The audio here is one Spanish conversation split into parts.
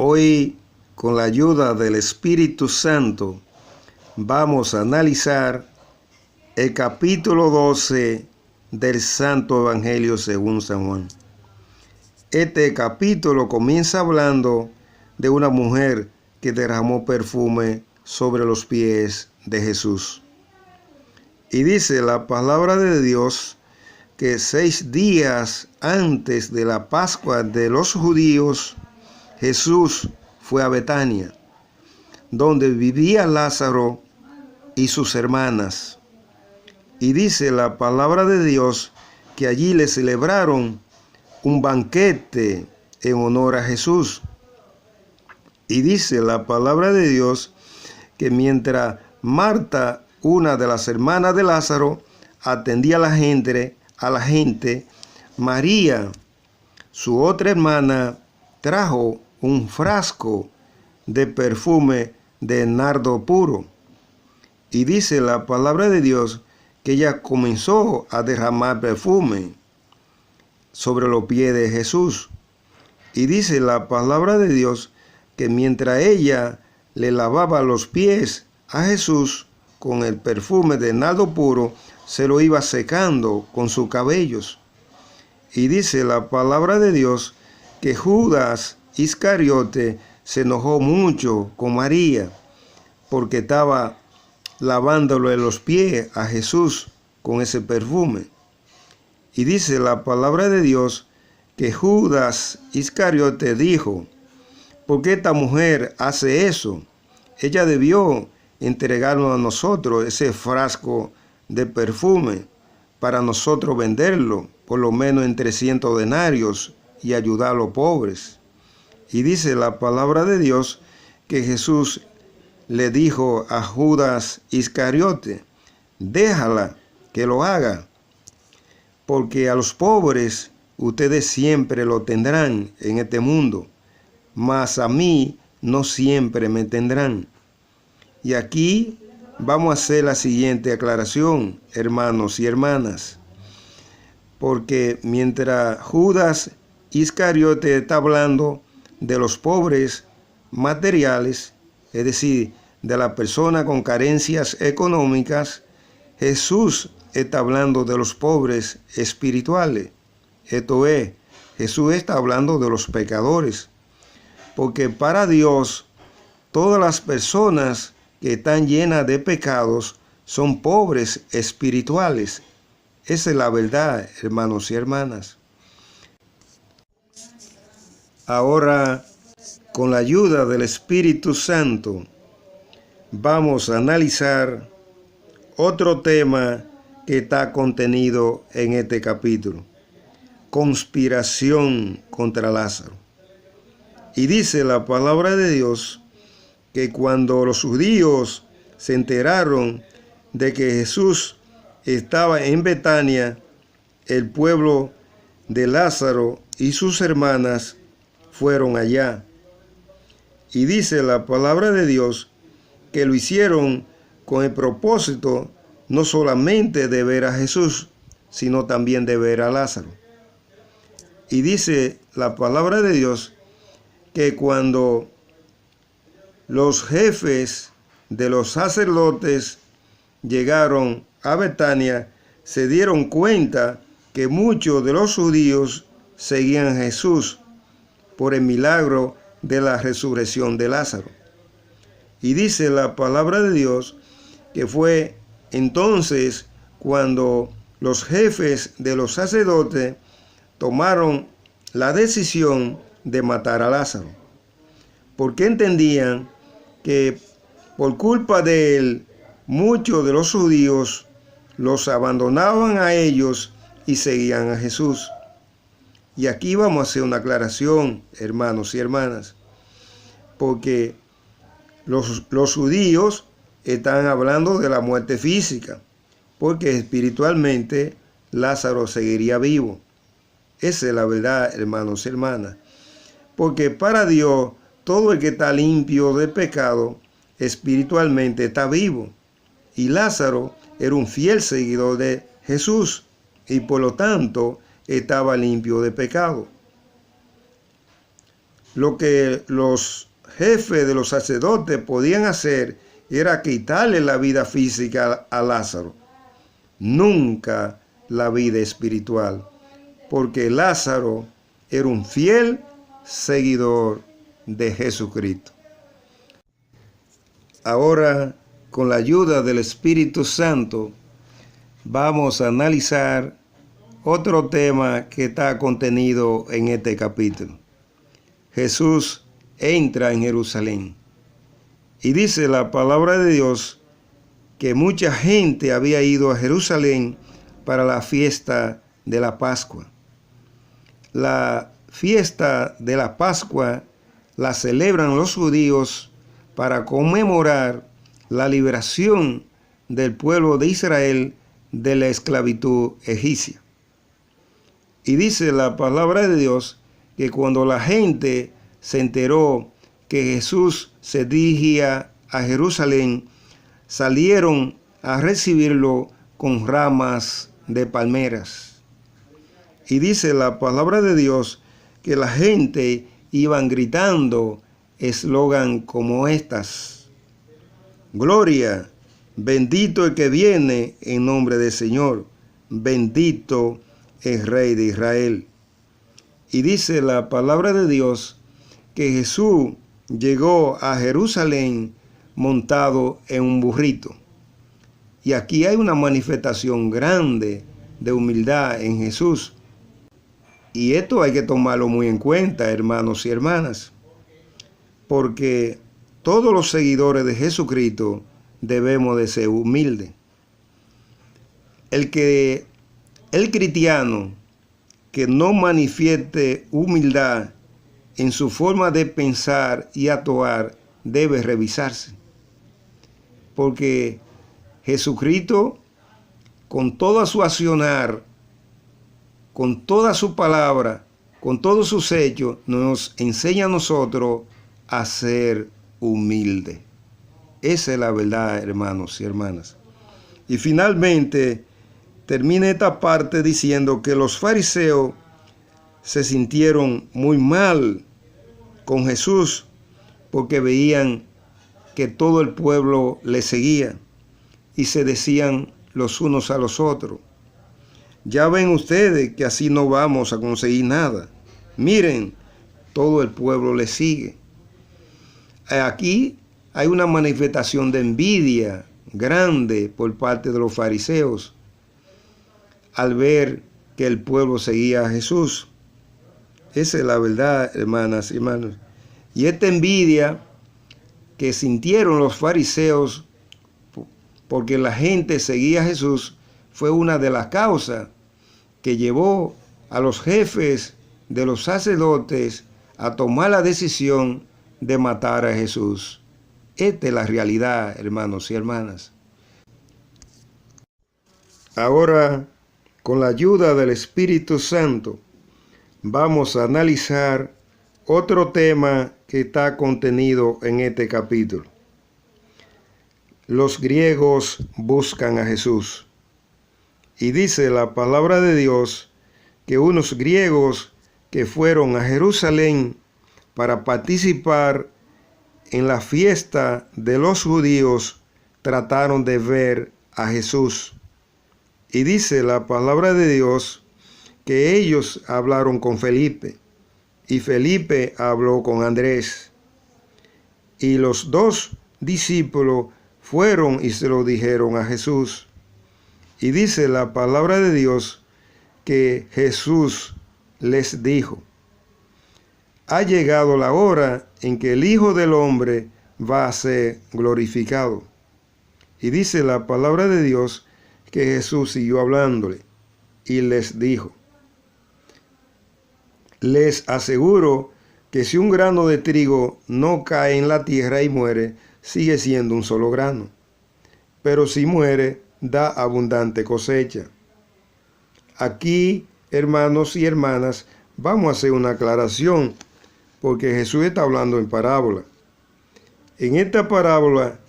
Hoy, con la ayuda del Espíritu Santo, vamos a analizar el capítulo 12 del Santo Evangelio según San Juan. Este capítulo comienza hablando de una mujer que derramó perfume sobre los pies de Jesús. Y dice la palabra de Dios que 6 días antes de la Pascua de los judíos, Jesús fue a Betania, donde vivía Lázaro y sus hermanas. Y dice la palabra de Dios que allí le celebraron un banquete en honor a Jesús. Y dice la palabra de Dios que mientras Marta, una de las hermanas de Lázaro, atendía a la gente, María, su otra hermana, trajo un frasco de perfume de nardo puro. Y dice la palabra de Dios que ella comenzó a derramar perfume sobre los pies de Jesús. Y dice la palabra de Dios que mientras ella le lavaba los pies a Jesús con el perfume de nardo puro, se lo iba secando con sus cabellos. Y dice la palabra de Dios que Judas Iscariote se enojó mucho con María porque estaba lavándole los pies a Jesús con ese perfume. Y dice la palabra de Dios que Judas Iscariote dijo: ¿por qué esta mujer hace eso? Ella debió entregarnos a nosotros ese frasco de perfume para nosotros venderlo, por lo menos en 300 denarios, y ayudar a los pobres. Y dice la palabra de Dios que Jesús le dijo a Judas Iscariote: déjala que lo haga, porque a los pobres ustedes siempre lo tendrán en este mundo, mas a mí no siempre me tendrán. Y aquí vamos a hacer la siguiente aclaración, hermanos y hermanas, porque mientras Judas Iscariote está hablando de los pobres materiales, es decir, de la persona con carencias económicas, Jesús está hablando de los pobres espirituales. Esto es, Jesús está hablando de los pecadores, porque para Dios todas las personas que están llenas de pecados son pobres espirituales. Esa es la verdad, hermanos y hermanas. Ahora, con la ayuda del Espíritu Santo, vamos a analizar otro tema que está contenido en este capítulo: conspiración contra Lázaro. Y dice la palabra de Dios que cuando los judíos se enteraron de que Jesús estaba en Betania, el pueblo de Lázaro y sus hermanas fueron allá. Y dice la palabra de Dios que lo hicieron con el propósito no solamente de ver a Jesús, sino también de ver a Lázaro. Y dice la palabra de Dios que cuando los jefes de los sacerdotes llegaron a Betania, se dieron cuenta que muchos de los judíos seguían a Jesús por el milagro de la resurrección de Lázaro. Y dice la palabra de Dios que fue entonces cuando los jefes de los sacerdotes tomaron la decisión de matar a Lázaro, porque entendían que por culpa de él muchos de los judíos los abandonaban a ellos y seguían a Jesús. Y aquí vamos a hacer una aclaración, hermanos y hermanas, porque los judíos están hablando de la muerte física, porque espiritualmente Lázaro seguiría vivo. Esa es la verdad, hermanos y hermanas, porque para Dios todo el que está limpio de pecado espiritualmente está vivo. Y Lázaro era un fiel seguidor de Jesús y por lo tanto estaba limpio de pecado. lo que los jefes de los sacerdotes podían hacer era quitarle la vida física a Lázaro, nunca la vida espiritual, porque Lázaro era un fiel seguidor de Jesucristo. Ahora, con la ayuda del Espíritu Santo, vamos a analizar otro tema que está contenido en este capítulo. Jesús entra en Jerusalén. Y dice la palabra de Dios que mucha gente había ido a Jerusalén para la fiesta de la Pascua. La fiesta de la Pascua la celebran los judíos para conmemorar la liberación del pueblo de Israel de la esclavitud egipcia. Y dice la palabra de Dios que cuando la gente se enteró que Jesús se dirigía a Jerusalén, salieron a recibirlo con ramas de palmeras. Y dice la palabra de Dios que la gente iban gritando eslogan como estas: Gloria, bendito el que viene en nombre del Señor, bendito el Rey de Israel. Y dice la palabra de Dios que Jesús llegó a Jerusalén montado en un burrito. Y aquí hay una manifestación grande de humildad en Jesús. Y esto hay que tomarlo muy en cuenta, hermanos y hermanas, porque todos los seguidores de Jesucristo debemos de ser humildes. El cristiano que no manifieste humildad en su forma de pensar y actuar debe revisarse. Porque Jesucristo, con toda su accionar, con toda su palabra, con todos sus hechos, nos enseña a nosotros a ser humildes. Esa es la verdad, hermanos y hermanas. Y finalmente termina esta parte diciendo que los fariseos se sintieron muy mal con Jesús porque veían que todo el pueblo le seguía y se decían los unos a los otros: ya ven ustedes que así no vamos a conseguir nada. Miren, todo el pueblo le sigue. Aquí hay una manifestación de envidia grande por parte de los fariseos al ver que el pueblo seguía a Jesús. Esa es la verdad, hermanas y hermanos. Y esta envidia que sintieron los fariseos porque la gente seguía a Jesús fue una de las causas que llevó a los jefes de los sacerdotes a tomar la decisión de matar a Jesús. Esta es la realidad, hermanos y hermanas. Ahora, con la ayuda del Espíritu Santo, vamos a analizar otro tema que está contenido en este capítulo. Los griegos buscan a Jesús. Y dice la palabra de Dios que unos griegos que fueron a Jerusalén para participar en la fiesta de los judíos trataron de ver a Jesús. Y dice la palabra de Dios que ellos hablaron con Felipe y Felipe habló con Andrés. Y los dos discípulos fueron y se lo dijeron a Jesús. Y dice la palabra de Dios que Jesús les dijo: ha llegado la hora en que el Hijo del Hombre va a ser glorificado. Y dice la palabra de Dios que Jesús siguió hablándole y les dijo: les aseguro que si un grano de trigo no cae en la tierra y muere, sigue siendo un solo grano. Pero si muere, da abundante cosecha. Aquí, hermanos y hermanas, vamos a hacer una aclaración, porque Jesús está hablando en parábola. En esta parábola,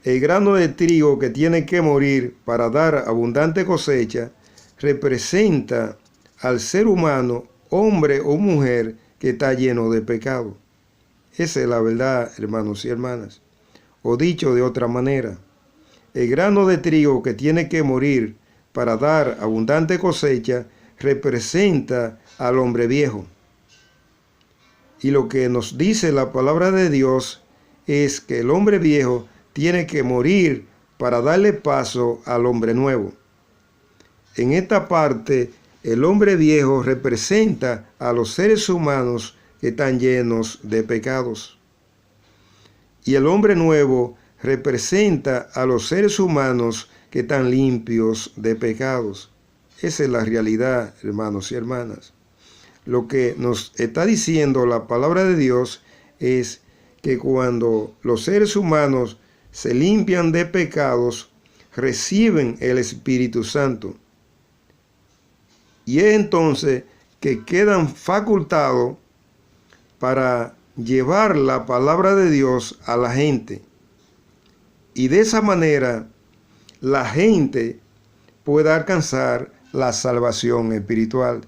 el grano de trigo que tiene que morir para dar abundante cosecha representa al ser humano, hombre o mujer, que está lleno de pecado. Esa es la verdad, hermanos y hermanas. O dicho de otra manera, el grano de trigo que tiene que morir para dar abundante cosecha representa al hombre viejo. Y lo que nos dice la palabra de Dios es que el hombre viejo tiene que morir para darle paso al hombre nuevo. En esta parte, el hombre viejo representa a los seres humanos que están llenos de pecados. Y el hombre nuevo representa a los seres humanos que están limpios de pecados. Esa es la realidad, hermanos y hermanas. Lo que nos está diciendo la palabra de Dios es que cuando los seres humanos se limpian de pecados, reciben el Espíritu Santo. Y es entonces que quedan facultados para llevar la palabra de Dios a la gente. Y de esa manera la gente puede alcanzar la salvación espiritual.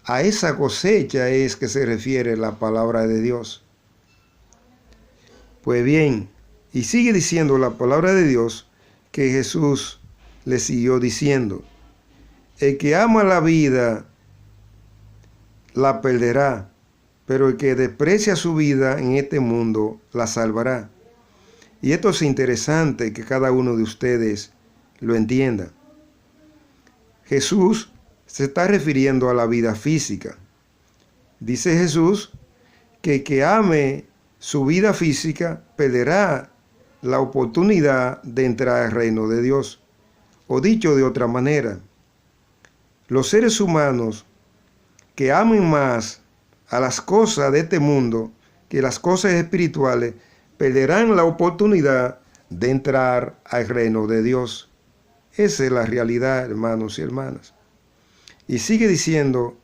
A esa cosecha es que se refiere la palabra de Dios. Pues bien, y sigue diciendo la palabra de Dios que Jesús le siguió diciendo: el que ama la vida la perderá, pero el que desprecia su vida en este mundo la salvará. Y esto es interesante que cada uno de ustedes lo entienda. Jesús se está refiriendo a la vida física. Dice Jesús que el que ame su vida física perderá la oportunidad de entrar al reino de Dios. O dicho de otra manera, los seres humanos que amen más a las cosas de este mundo que las cosas espirituales perderán la oportunidad de entrar al reino de Dios. Esa es la realidad, hermanos y hermanas. Y sigue diciendo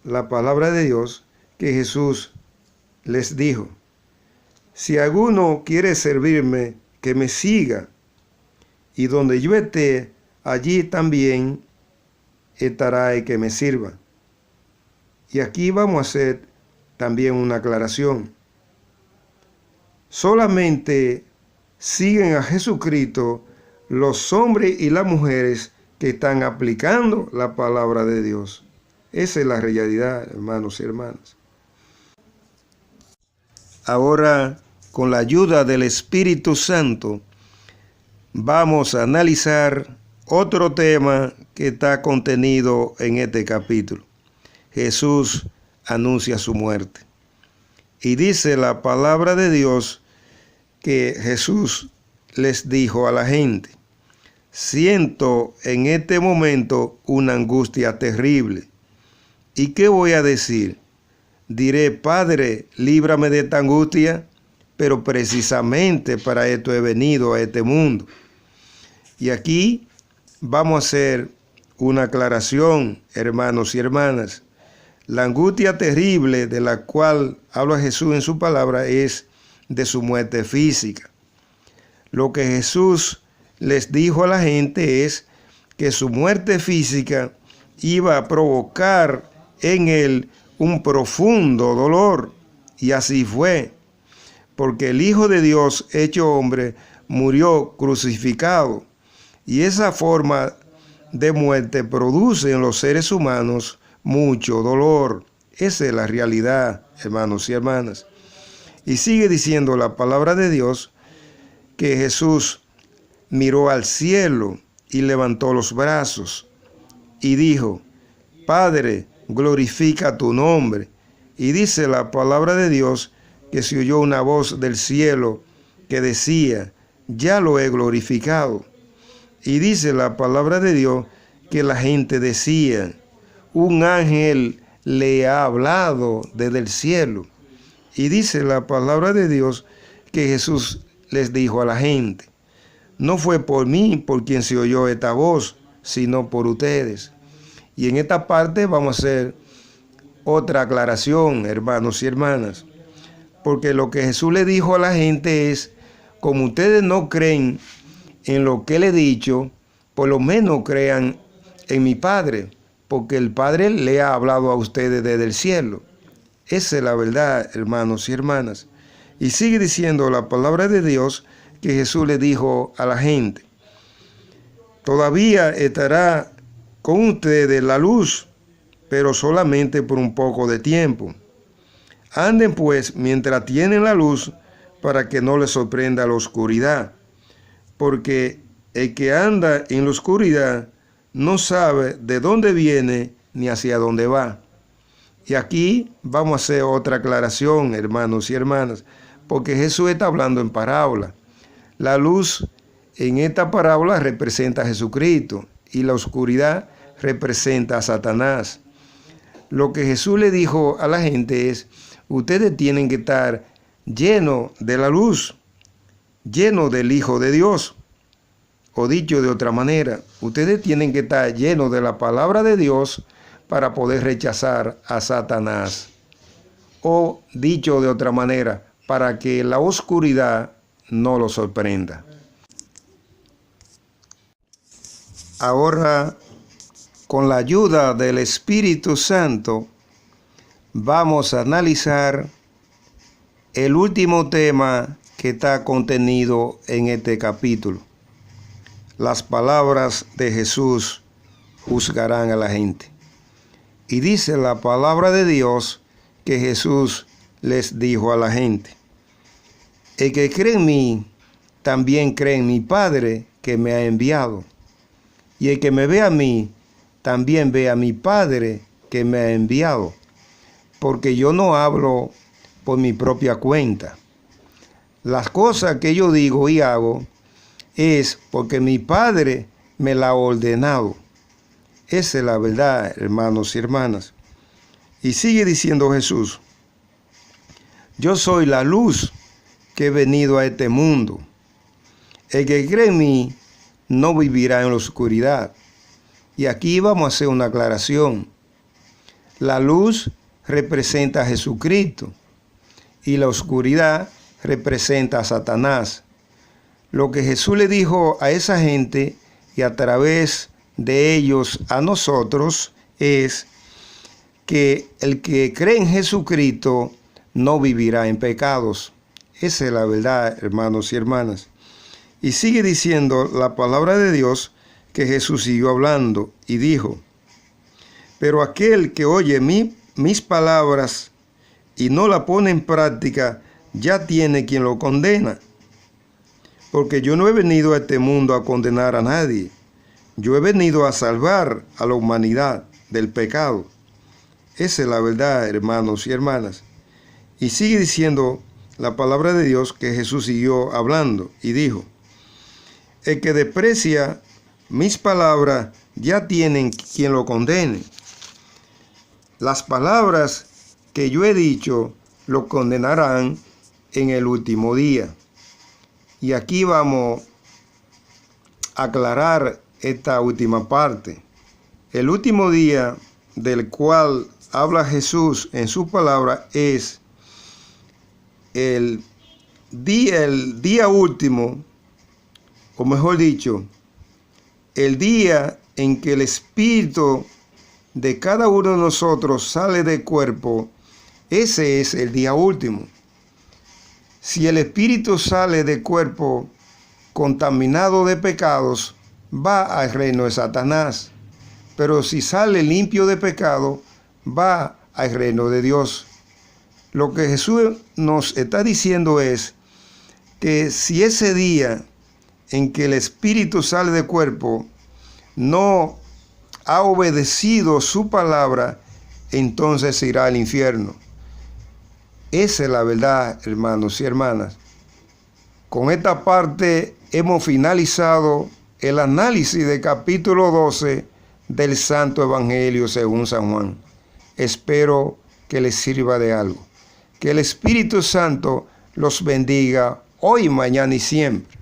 la palabra de Dios que Jesús les dijo: si alguno quiere servirme, que me siga, y donde yo esté, allí también estará el que me sirva. Y aquí vamos a hacer también una aclaración. Solamente siguen a Jesucristo los hombres y las mujeres que están aplicando la palabra de Dios. Esa es la realidad, hermanos y hermanas. Ahora, con la ayuda del Espíritu Santo, vamos a analizar otro tema que está contenido en este capítulo. Jesús anuncia su muerte. Y dice la palabra de Dios que Jesús les dijo a la gente: siento en este momento una angustia terrible. ¿Y qué voy a decir? Diré: Padre, líbrame de esta angustia, pero precisamente para esto he venido a este mundo. Y aquí vamos a hacer una aclaración, hermanos y hermanas. La angustia terrible de la cual habla Jesús en su palabra es de su muerte física. Lo que Jesús les dijo a la gente es que su muerte física iba a provocar en él un profundo dolor. Y así fue, porque el Hijo de Dios hecho hombre murió crucificado. Y esa forma de muerte produce en los seres humanos mucho dolor. Esa es la realidad, hermanos y hermanas. Y sigue diciendo la palabra de Dios que Jesús miró al cielo y levantó los brazos y dijo: Padre, glorifica tu nombre. Y dice la palabra de Dios que se oyó una voz del cielo que decía: ya lo he glorificado. Y dice la palabra de Dios que la gente decía: un ángel le ha hablado desde el cielo. Y dice la palabra de Dios que Jesús les dijo a la gente: no fue por mí por quien se oyó esta voz, sino por ustedes. Y en esta parte vamos a hacer otra aclaración, hermanos y hermanas, porque lo que Jesús le dijo a la gente es: como ustedes no creen en lo que le he dicho, por lo menos crean en mi Padre, porque el Padre le ha hablado a ustedes desde el cielo. Esa es la verdad, hermanos y hermanas. Y sigue diciendo la palabra de Dios que Jesús le dijo a la gente: todavía estará con ustedes la luz, pero solamente por un poco de tiempo. Anden pues mientras tienen la luz, para que no les sorprenda la oscuridad, porque el que anda en la oscuridad no sabe de dónde viene ni hacia dónde va. Y aquí vamos a hacer otra aclaración, hermanos y hermanas, porque Jesús está hablando en parábola. La luz en esta parábola representa a Jesucristo y la oscuridad representa a Satanás. Lo que Jesús le dijo a la gente es: ustedes tienen que estar llenos de la luz, llenos del Hijo de Dios. O dicho de otra manera, ustedes tienen que estar llenos de la palabra de Dios para poder rechazar a Satanás. O dicho de otra manera, para que la oscuridad no lo sorprenda. Ahora, con la ayuda del Espíritu Santo, vamos a analizar el último tema que está contenido en este capítulo. Las palabras de Jesús juzgarán a la gente. Y dice la palabra de Dios que Jesús les dijo a la gente: el que cree en mí, también cree en mi Padre que me ha enviado. Y el que me ve a mí, también ve a mi Padre que me ha enviado. Porque yo no hablo por mi propia cuenta. Las cosas que yo digo y hago es porque mi Padre me la ha ordenado. Esa es la verdad, hermanos y hermanas. Y sigue diciendo Jesús: yo soy la luz que he venido a este mundo. El que cree en mí no vivirá en la oscuridad. Y aquí vamos a hacer una aclaración. La luz representa a Jesucristo y la oscuridad representa a Satanás. Lo que Jesús le dijo a esa gente y a través de ellos a nosotros es que el que cree en Jesucristo no vivirá en pecados. Esa es la verdad, hermanos y hermanas. Y sigue diciendo la palabra de Dios que Jesús siguió hablando y dijo: pero aquel que oye mis palabras y no la pone en práctica, ya tiene quien lo condena. Porque yo no he venido a este mundo a condenar a nadie. Yo he venido a salvar a la humanidad del pecado. Esa es la verdad, hermanos y hermanas. Y sigue diciendo la palabra de Dios que Jesús siguió hablando y dijo: el que desprecia mis palabras, ya tienen quien lo condene. Las palabras que yo he dicho lo condenarán en el último día. Y aquí vamos a aclarar esta última parte. El último día del cual habla Jesús en su palabra es el día último, o mejor dicho, el día en que el espíritu de cada uno de nosotros sale del cuerpo. Ese es el día último. Si el espíritu sale del cuerpo contaminado de pecados, va al reino de Satanás. Pero si sale limpio de pecado, va al reino de Dios. Lo que Jesús nos está diciendo es que si ese día en que el espíritu sale del cuerpo no ha obedecido su palabra, entonces irá al infierno. Esa es la verdad, hermanos y hermanas. Con esta parte hemos finalizado el análisis del capítulo 12 del Santo Evangelio según San Juan. Espero que les sirva de algo. Que el Espíritu Santo los bendiga hoy, mañana y siempre.